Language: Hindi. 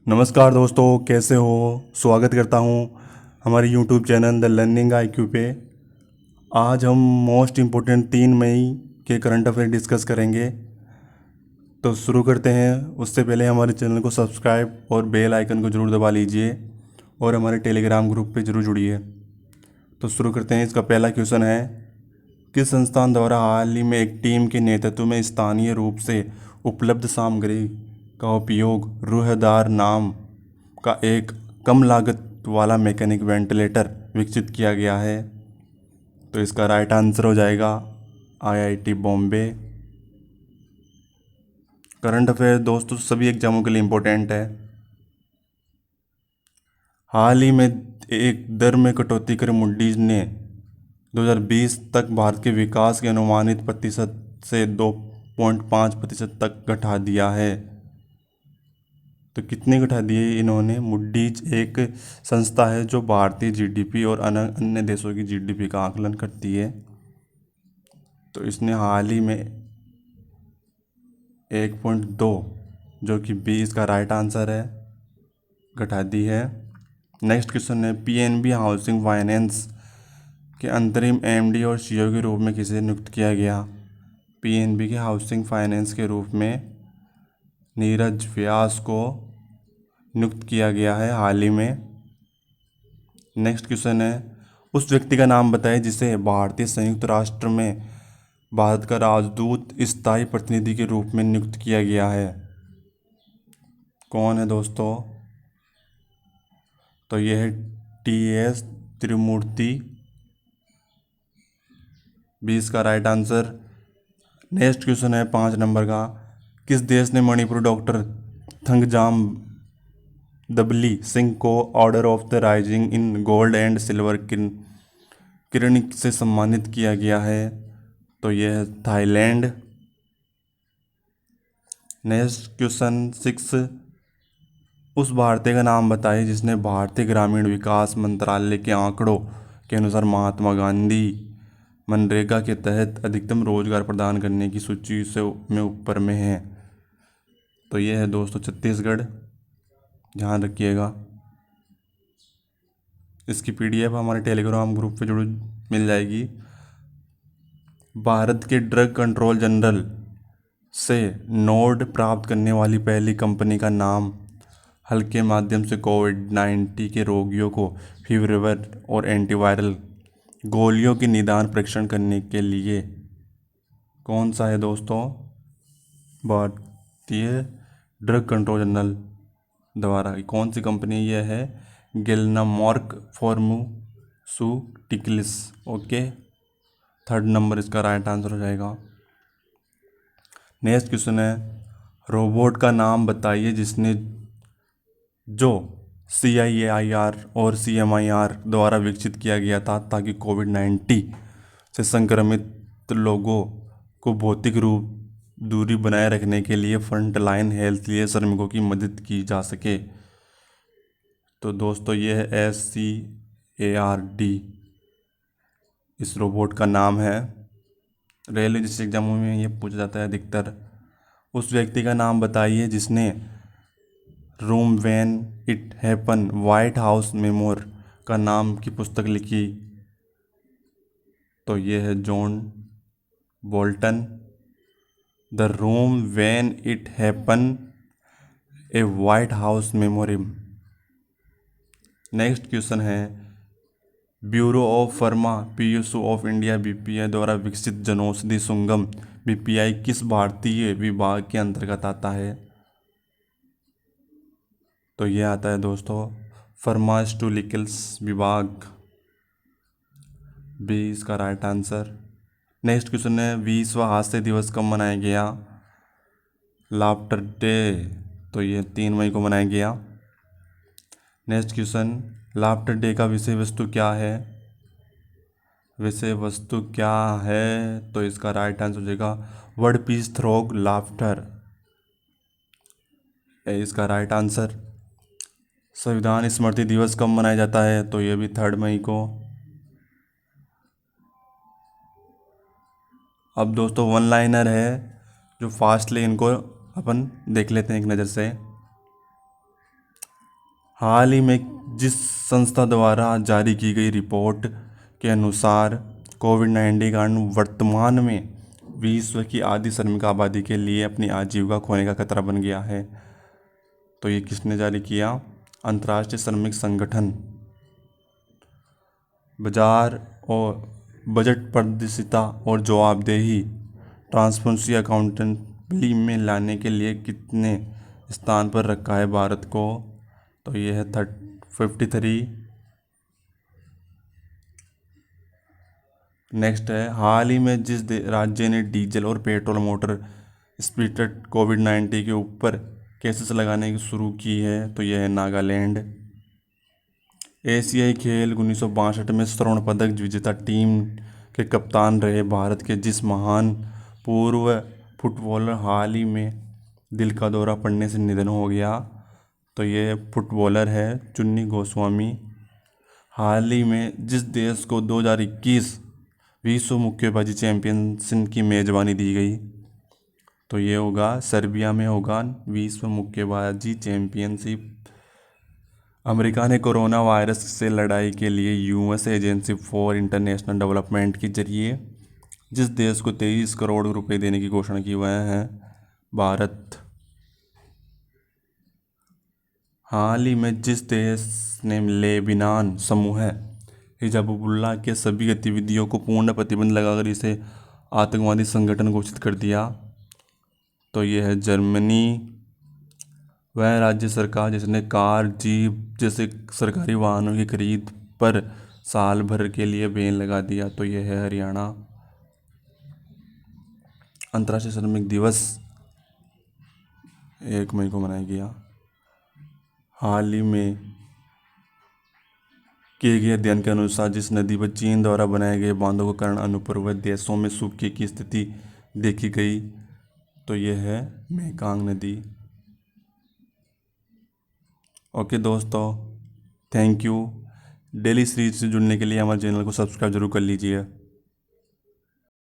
नमस्कार दोस्तों, कैसे हो। स्वागत करता हूँ हमारे YouTube channel the learning IQ पे। आज हम मोस्ट इम्पोर्टेंट 3 मई के करंट अफेयर डिस्कस करेंगे। तो शुरू करते हैं। उससे पहले हमारे चैनल को सब्सक्राइब और बेल आइकन को ज़रूर दबा लीजिए और हमारे टेलीग्राम ग्रुप पे ज़रूर जुड़िए। तो शुरू करते हैं। इसका पहला क्वेश्चन है, किस संस्थान द्वारा हाल ही में एक टीम के नेतृत्व में स्थानीय रूप से उपलब्ध सामग्री का उपयोग रूहदार नाम का एक कम लागत वाला मैकेनिक वेंटिलेटर विकसित किया गया है। तो इसका राइट आंसर हो जाएगा आईआईटी बॉम्बे। करंट अफेयर दोस्तों सभी एग्जामों के लिए इम्पोर्टेंट है। हाल ही में एक दर में कटौती कर मूडीज ने 2020 तक भारत के विकास के अनुमानित प्रतिशत से 2.5% तक घटा दिया है। तो कितने घटा दिए इन्होंने। मूडीज एक संस्था है जो भारतीय जीडीपी और अन्य देशों की जीडीपी का आकलन करती है। तो इसने हाल ही में 1.2 जो कि 20 का राइट आंसर है घटा दी है। नेक्स्ट क्वेश्चन है, पीएनबी हाउसिंग फाइनेंस के अंतरिम एमडी और सीईओ के रूप में किसे नियुक्त किया गया। पीएनबी के हाउसिंग फाइनेंस के रूप में नीरज व्यास को नियुक्त किया गया है हाल ही में। नेक्स्ट क्वेश्चन है, उस व्यक्ति का नाम बताएं जिसे भारतीय संयुक्त राष्ट्र में भारत का राजदूत स्थायी प्रतिनिधि के रूप में नियुक्त किया गया है। कौन है दोस्तों। तो यह है टीएस त्रिमूर्ति। 20 का राइट आंसर। नेक्स्ट क्वेश्चन है 5 नंबर का, किस देश ने मणिपुर डॉक्टर थंगजाम दबली सिंह को order of the rising in gold and silver किरण से सम्मानित किया गया है। तो यह है थाईलैंड। नेक्स्ट क्वेश्चन 6, उस भारतीय का नाम बताइए जिसने भारतीय ग्रामीण विकास मंत्रालय के आंकड़ों के अनुसार महात्मा गांधी मनरेगा के तहत अधिकतम रोजगार प्रदान करने की सूची से में ऊपर में है। तो यह है दोस्तों छत्तीसगढ़। ध्यान रखिएगा। इसकी पीडीएफ हमारे टेलीग्राम ग्रुप पे जरूर मिल जाएगी। भारत के ड्रग कंट्रोल जनरल से नोड प्राप्त करने वाली पहली कंपनी का नाम हल्के माध्यम से कोविड-19 के रोगियों को फीवरवर और एंटीवायरल गोलियों की निदान परीक्षण करने के लिए कौन सा है दोस्तों। भारतीय ड्रग कंट्रोल जनरल द्वारा कौन सी कंपनी यह है, गिलेनमॉर्क फार्मास्यूटिकल्स। ओके, 3rd नंबर इसका राइट आंसर हो जाएगा। नेक्स्ट क्वेश्चन है, रोबोट का नाम बताइए जिसने जो CIAIR और CMIR द्वारा विकसित किया गया था ताकि कोविड-19 से संक्रमित लोगों को भौतिक रूप दूरी बनाए रखने के लिए फ्रंटलाइन हेल्थ लिए श्रमिकों की मदद की जा सके। तो दोस्तों ये है SCARD इस रोबोट का नाम है। रेलवे जैसे एग्जामों में ये पूछा जाता है अधिकतर। उस व्यक्ति का नाम बताइए जिसने room when it happen white house memoir का नाम की पुस्तक लिखी। तो ये है John Bolton. The room when it happen a white house memoriam. Next question है, bureau of pharma PSU of India BPI द्वारा विकसित जनौषधि सुंगम BPI किस भारतीय विभाग के अंतर्गत आता है। तो यह आता है दोस्तों फार्मास्यूटिकल्स विभाग। 20 का राइट आंसर। नेक्स्ट क्वेश्चन है, विश्व हास्य दिवस कब मनाया गया। Laughter day. तो ये 3 मई को मनाया गया। नेक्स्ट क्वेश्चन, लाफ्टर डे का विषय वस्तु क्या है। विषय वस्तु क्या है, तो इसका राइट आंसर हो जाएगा वर्ड पीस थ्रोग लाफ्टर। इसका राइट आंसर। संविधान स्मृति दिवस कब मनाया जाता है, तो ये भी 3 मई को। अब दोस्तों 1 लाइनर है जो फास्टली इनको अपन देख लेते हैं एक नज़र से। हाल ही में जिस संस्था द्वारा जारी की गई रिपोर्ट के अनुसार कोविड-19 के कारण वर्तमान में विश्व की आधी श्रमिक आबादी के लिए अपनी आजीविका खोने का खतरा बन गया है। तो ये किसने जारी किया? अंतर्राष्ट्रीय श्रमिक संगठन। बाजार और बजट पारदर्शिता और जवाबदेही ट्रांसपेरेंसी अकाउंटेबिलिटी में लाने के लिए कितने स्थान पर रखा है भारत को? तो ये है 53। नेक्स्ट है, हाल ही में जिस राज्य ने डीजल और पेट्रोल मोटर स्प्लिटर कोविड-19 के ऊपर केसेस लगाने की शुरू की है, तो यह है नागालैंड। एशियाई खेल 1962 में स्वर्ण पदक विजेता टीम के कप्तान रहे भारत के जिस महान पूर्व फुटबॉलर हाल ही में दिल का दौरा पड़ने से निधन हो गया, तो ये फुटबॉलर है चुन्नी गोस्वामी। हाल ही में जिस देश को 2021 विश्व मुक्केबाजी चैंपियनशिप की मेज़बानी दी गई, तो ये होगा सर्बिया में होगा विश्व मुक्केबाजी चैंपियनशिप। अमेरिका ने कोरोना वायरस से लड़ाई के लिए US agency for international development के जरिए जिस देश को 23 करोड़ रुपए देने की घोषणा की, वह है भारत। हाल ही में जिस देश ने लेबनान समूह हिजबुल्लाह के सभी गतिविधियों को पूर्ण प्रतिबंध लगाकर इसे आतंकवादी संगठन घोषित कर दिया, तो यह है जर्मनी। वह राज्य सरकार जिसने कार, जीप जैसे सरकारी वाहनों की खरीद पर साल भर के लिए बैन लगा दिया, तो यह है हरियाणा। अंतर्राष्ट्रीय श्रमिक दिवस 1 मई को मनाया गया। हाल ही में किए गए अध्ययन के अनुसार जिस नदी पर चीन द्वारा बनाए गए बांधों के कारण अनुप्रवर्त देशों में सूखे की स्थिति देखी गई, तो यह है मेकांग नदी। ओके दोस्तों, थैंक यू। डेली सीरीज से जुड़ने के लिए हमारे चैनल को सब्सक्राइब जरूर कर लीजिए।